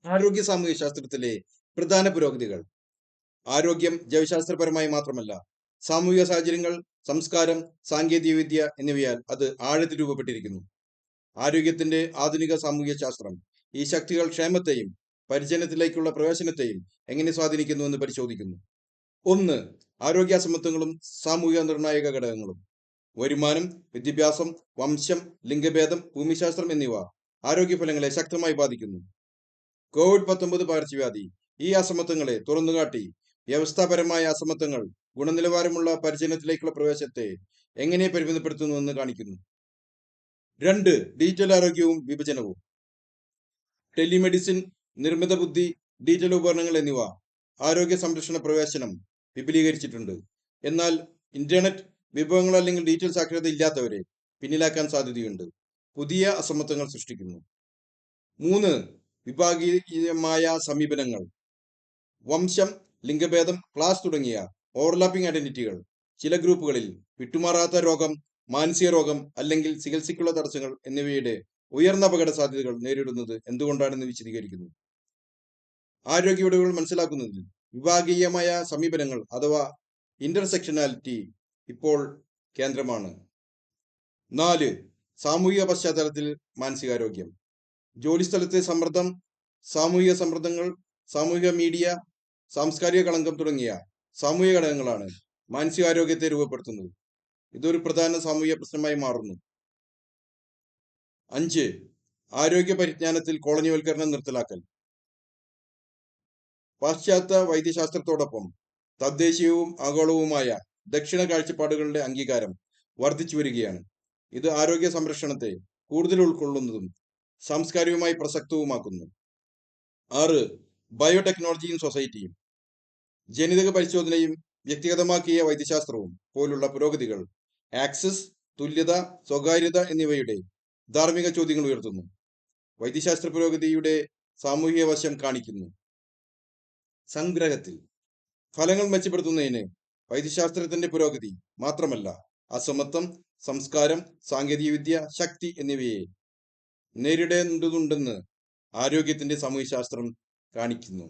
ആരോഗ്യ സാമൂഹ്യ ശാസ്ത്രത്തിലെ പ്രധാന പുരോഗതികൾ. ആരോഗ്യം ജൈവശാസ്ത്രപരമായി മാത്രമല്ല, സാമൂഹിക സാഹചര്യങ്ങൾ, സംസ്കാരം, സാങ്കേതികവിദ്യ എന്നിവയാൽ അത് ആഴത്തിൽ രൂപപ്പെട്ടിരിക്കുന്നു. ആരോഗ്യത്തിന്റെ ആധുനിക സാമൂഹ്യ ശാസ്ത്രം ഈ ശക്തികൾ ക്ഷേമത്തെയും പരിചരണത്തിലേക്കുള്ള പ്രവേശനത്തെയും എങ്ങനെ സ്വാധീനിക്കുന്നുവെന്ന് പരിശോധിക്കുന്നു. 1. ആരോഗ്യാസമത്വങ്ങളും സാമൂഹിക നിർണായക ഘടകങ്ങളും. വരുമാനം, വിദ്യാഭ്യാസം, വംശം, ലിംഗഭേദം, ഭൂമിശാസ്ത്രം എന്നിവ ആരോഗ്യഫലങ്ങളെ ശക്തമായി ബാധിക്കുന്നു. കോവിഡ്-19 പകർച്ചവ്യാധി ഈ അസമത്വങ്ങളെ തുറന്നുകാട്ടി. വ്യവസ്ഥാപരമായ അസമത്വങ്ങൾ ഗുണനിലവാരമുള്ള പരിചരണത്തിലേക്കുള്ള പ്രവേശനത്തെ എങ്ങനെ പരിമിതപ്പെടുത്തുന്നുവെന്ന് കാണിക്കുന്നു. 2. ഡിജിറ്റൽ ആരോഗ്യവും വിഭജനവും. ടെലിമെഡിസിൻ, നിർമ്മിത ബുദ്ധി, ഡിജിറ്റൽ ഉപകരണങ്ങൾ എന്നിവ ആരോഗ്യ സംരക്ഷണ പ്രവേശനം വിപുലീകരിച്ചിട്ടുണ്ട്. എന്നാൽ ഇന്റർനെറ്റ്, വിഭവങ്ങൾ അല്ലെങ്കിൽ ഡിജിറ്റൽ സാക്ഷരത ഇല്ലാത്തവരെ പിന്നിലാക്കാൻ സാധ്യതയുണ്ട്. പുതിയ അസമത്വങ്ങൾ സൃഷ്ടിക്കുന്നു. 3. വിഭാഗീയമായ സമീപനങ്ങൾ. വംശം, ലിംഗഭേദം, ക്ലാസ് തുടങ്ങിയ ഓവർലാപ്പിംഗ് ഐഡന്റിറ്റികൾ ചില ഗ്രൂപ്പുകളിൽ വിട്ടുമാറാത്ത രോഗം, മാനസിക രോഗം അല്ലെങ്കിൽ ചികിത്സയ്ക്കുള്ള തടസ്സങ്ങൾ എന്നിവയുടെ ഉയർന്ന അപകട സാധ്യതകൾ നേരിടുന്നത് എന്തുകൊണ്ടാണെന്ന് വിശദീകരിക്കുന്നു. ആരോഗ്യ വിടവുകൾ മനസ്സിലാക്കുന്നതിൽ വിഭാഗീയമായ സമീപനങ്ങൾ അഥവാ ഇന്റർസെക്ഷനാലിറ്റി ഇപ്പോൾ കേന്ദ്രമാണ്. 4. സാമൂഹിക പശ്ചാത്തലത്തിൽ മാനസികാരോഗ്യം. ജോലിസ്ഥലത്തെ സമ്മർദ്ദം, സാമൂഹിക സമ്മർദ്ദങ്ങൾ, സാമൂഹിക മീഡിയ, സാംസ്കാരിക കളങ്കം തുടങ്ങിയ സാമൂഹിക ഘടകങ്ങളാണ് മാനസികാരോഗ്യത്തെ രൂപപ്പെടുത്തുന്നത്. ഇതൊരു പ്രധാന സാമൂഹിക പ്രശ്നമായി മാറുന്നു. 5. ആരോഗ്യ പരിജ്ഞാനത്തിൽ കോളനിവൽക്കരണം നിർത്തലാക്കൽ. പാശ്ചാത്യ വൈദ്യശാസ്ത്രത്തോടൊപ്പം തദ്ദേശീയവും ആഗോളവുമായ ദക്ഷിണ കാഴ്ചപ്പാടുകളുടെ അംഗീകാരം വർദ്ധിച്ചു വരികയാണ്. ഇത് ആരോഗ്യ സംരക്ഷണത്തെ കൂടുതൽ ഉൾക്കൊള്ളുന്നതും സാംസ്കാരികമായി പ്രസക്തവുമാക്കുന്നു. 6. ബയോടെക്നോളജിയും സൊസൈറ്റിയും. ജനിതക പരിശോധനയും വ്യക്തിഗതമാക്കിയ വൈദ്യശാസ്ത്രവും പോലുള്ള പുരോഗതികൾ ആക്സസ്, തുല്യത, സ്വകാര്യത എന്നിവയുടെ ധാർമ്മിക ചോദ്യങ്ങൾ ഉയർത്തുന്നു. വൈദ്യശാസ്ത്ര പുരോഗതിയുടെ സാമൂഹിക വശം കാണിക്കുന്നു. സംഗ്രഹത്തിൽ ഫലങ്ങൾ മെച്ചപ്പെടുത്തുന്നതിന് വൈദ്യശാസ്ത്രത്തിന്റെ പുരോഗതി മാത്രമല്ല, അസമത്വം, സംസ്കാരം, സാങ്കേതികവിദ്യ, ശക്തി എന്നിവയെ നേരിടേണ്ടതുണ്ടെന്ന് ആരോഗ്യത്തിന്റെ സാമൂഹ്യശാസ്ത്രം കാണിക്കുന്നു.